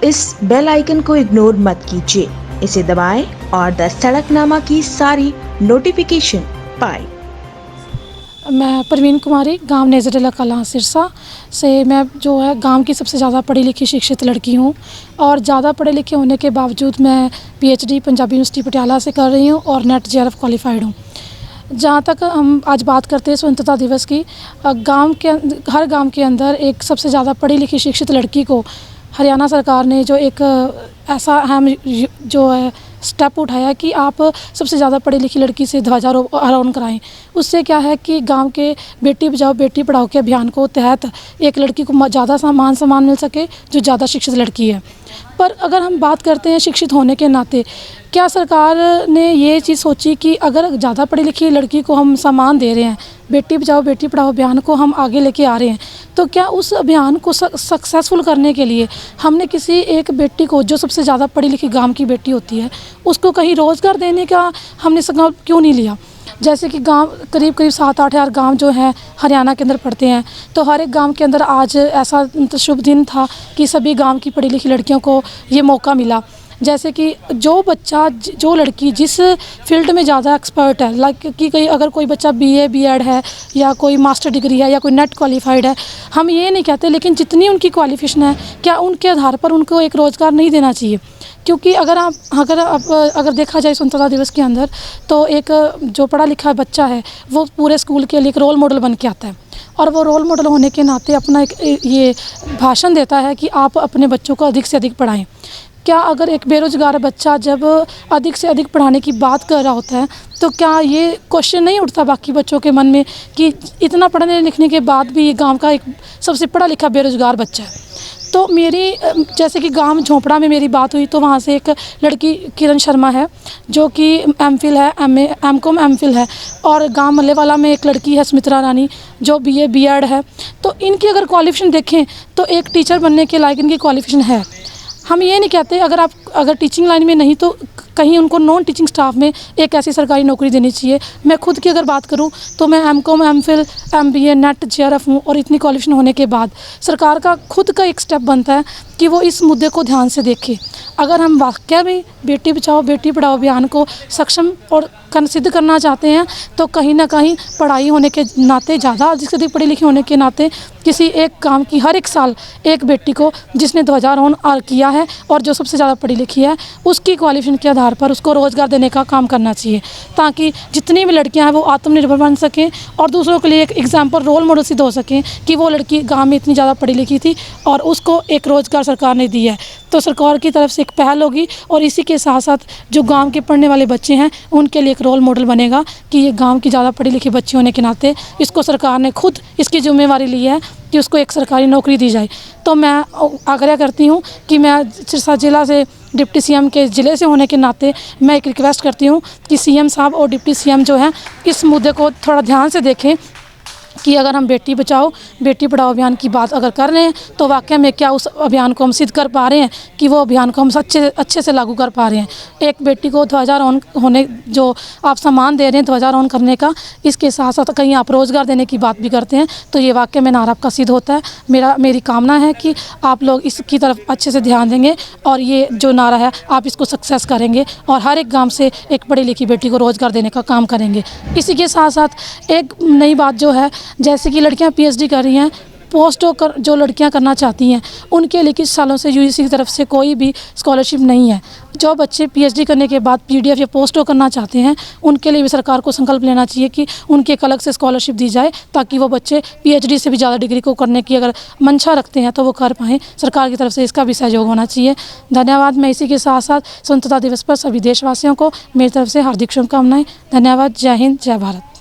इस bell icon को ignore मत कीजिए, इसे दबाएं और द सड़कनामा की सारी नोटिफिकेशन पाएं। मैं परवीन कुमारी, गांव नेज़रला कलां सिरसा से मैं जो है गांव की सबसे ज़्यादा पढ़ी लिखी शिक्षित लड़की हूं और ज़्यादा पढ़े लिखे होने के बावजूद मैं पीएचडी पंजाबी यूनिवर्सिटी पटियाला से कर रही हूं और नेट जेआरएफ क्वालिफाइड हूं। जहाँ तक हम आज बात करते हैं स्वतंत्रता दिवस की, हर गांव के अंदर एक सबसे ज़्यादा पढ़ी लिखी शिक्षित लड़की को हरियाणा सरकार ने जो एक ऐसा अहम जो है स्टेप उठाया कि आप सबसे ज़्यादा पढ़ी लिखी लड़की से ध्वजारोहण कराएं। उससे क्या है कि गांव के बेटी बचाओ बेटी पढ़ाओ के अभियान को तहत एक लड़की को ज़्यादा मान सम्मान मिल सके जो ज़्यादा शिक्षित लड़की है। पर अगर हम बात करते हैं शिक्षित होने के नाते, क्या सरकार ने ये चीज़ सोची कि अगर ज़्यादा पढ़ी लिखी लड़की को हम सम्मान दे रहे हैं, बेटी बचाओ बेटी पढ़ाओ अभियान को हम आगे लेके आ रहे हैं, तो क्या उस अभियान को सक्सेसफुल करने के लिए हमने किसी एक बेटी को जो सबसे ज़्यादा पढ़ी लिखी गांव की बेटी होती है उसको कहीं रोज़गार देने का हमने संकल्प क्यों नहीं लिया? जैसे कि गांव करीब 7-8 हज़ार गाँव जो हैं हरियाणा के अंदर पड़ते हैं, तो हर एक गांव के अंदर आज ऐसा शुभ दिन था कि सभी गांव की पढ़ी लिखी लड़कियों को ये मौका मिला। जैसे कि जो लड़की जिस फील्ड में ज़्यादा एक्सपर्ट है, लाइक कि कहीं अगर कोई बच्चा बीए बीएड है या कोई मास्टर डिग्री है या कोई नेट क्वालिफाइड है, हम ये नहीं कहते, लेकिन जितनी उनकी क्वालिफिकेशन है क्या उनके आधार पर उनको एक रोज़गार नहीं देना चाहिए? क्योंकि अगर देखा जाए स्वतंत्रता दिवस के अंदर, तो एक जो पढ़ा लिखा बच्चा है वो पूरे स्कूल के लिए एक रोल मॉडल बन के आता है और वो रोल मॉडल होने के नाते अपना एक ये भाषण देता है कि आप अपने बच्चों को अधिक से अधिक पढ़ाएं। क्या अगर एक बेरोज़गार बच्चा जब अधिक से अधिक पढ़ाने की बात कर रहा होता है, तो क्या ये क्वेश्चन नहीं उठता बाकी बच्चों के मन में कि इतना पढ़ने लिखने के बाद भी ये गांव का एक सबसे पढ़ा लिखा बेरोज़गार बच्चा है? तो मेरी जैसे कि गांव झोंपड़ा में मेरी बात हुई, तो वहाँ से एक लड़की किरण शर्मा है जो कि एमफिल है, एमकॉम एमफिल है, और गांव मल्लेवाला में एक लड़की है सुमित्रा रानी जो बीए बीएड है। तो इनकी अगर क्वालिफिकेशन देखें तो एक टीचर बनने के लायक इनकी क्वालिफिकेशन है। हम ये नहीं कहते अगर टीचिंग लाइन में नहीं तो कहीं उनको नॉन टीचिंग स्टाफ में एक ऐसी सरकारी नौकरी देनी चाहिए। मैं खुद की अगर बात करूं तो मैं MCom MPhil MBA NET JRF हूं और इतनी क्वालिफिकेशन होने के बाद सरकार का खुद का एक स्टेप बनता है कि वो इस मुद्दे को ध्यान से देखे। अगर हम वाकई में बेटी बचाओ बेटी पढ़ाओ अभियान को सक्षम और सिद्ध करना चाहते हैं, तो कहीं ना कहीं पढ़ाई होने के नाते, ज़्यादा अधिक से अधिक पढ़ी लिखी होने के नाते, किसी एक गांव की हर एक साल एक बेटी को जिसने ध्वजारोहण किया है और जो सबसे ज़्यादा पढ़ी लिखी है उसकी क्वालिफिकेशन के आधार पर उसको रोज़गार देने का काम करना चाहिए, ताकि जितनी भी लड़कियां हैं वो आत्मनिर्भर बन सकें और दूसरों के लिए एक एग्जाम्पल रोल मॉडल सिद्ध हो सकें कि वो लड़की गाँव में इतनी ज़्यादा पढ़ी लिखी थी और उसको एक रोज़गार सरकार ने दी है। तो सरकार की तरफ से एक पहल होगी और इसी के साथ साथ जो गांव के पढ़ने वाले बच्चे हैं उनके लिए एक रोल मॉडल बनेगा कि ये गांव की ज़्यादा पढ़ी लिखी बच्ची होने के नाते इसको सरकार ने खुद इसकी जिम्मेवारी ली है कि उसको एक सरकारी नौकरी दी जाए। तो मैं आग्रह करती हूँ कि मैं सिरसा जिला से डिप्टी सीएम के ज़िले से होने के नाते मैं एक रिक्वेस्ट करती हूँ कि सीएम साहब और डिप्टी सीएम जो हैं इस मुद्दे को थोड़ा ध्यान से देखें कि अगर हम बेटी बचाओ बेटी पढ़ाओ अभियान की बात अगर कर रहे हैं तो वाकई में क्या उस अभियान को हम सिद्ध कर पा रहे हैं कि वो अभियान को हम अच्छे से लागू कर पा रहे हैं। एक बेटी को ध्वजारोहण होने जो आप सम्मान दे रहे हैं ध्वजारोहण करने का, इसके साथ साथ कहीं आप रोज़गार देने की बात भी करते हैं, तो ये वाकई में नारा आपका सिद्ध होता है। मेरी कामना है कि आप लोग इसकी तरफ अच्छे से ध्यान देंगे और ये जो नारा है आप इसको सक्सेस करेंगे और हर एक गाँव से एक पढ़ी लिखी बेटी को रोज़गार देने का काम करेंगे। इसी के साथ साथ एक नई बात जो है, जैसे कि लड़कियां पीएचडी कर रही हैं, जो लड़कियां करना चाहती हैं उनके लिए कुछ सालों से यूजीसी की तरफ से कोई भी स्कॉलरशिप नहीं है। जो बच्चे पीएचडी करने के बाद पीडीएफ या पोस्ट करना चाहते हैं उनके लिए भी सरकार को संकल्प लेना चाहिए कि उनके एक अलग से स्कॉलरशिप दी जाए, ताकि वो बच्चे पीएचडी से भी ज़्यादा डिग्री को करने की अगर मंशा रखते हैं तो वो कर पाएँ। सरकार की तरफ से इसका भी सहयोग होना चाहिए। धन्यवाद। मैं इसी के साथ साथ स्वतंत्रता दिवस पर सभी देशवासियों को मेरी तरफ से हार्दिक शुभकामनाएँ। धन्यवाद। जय हिंद, जय भारत।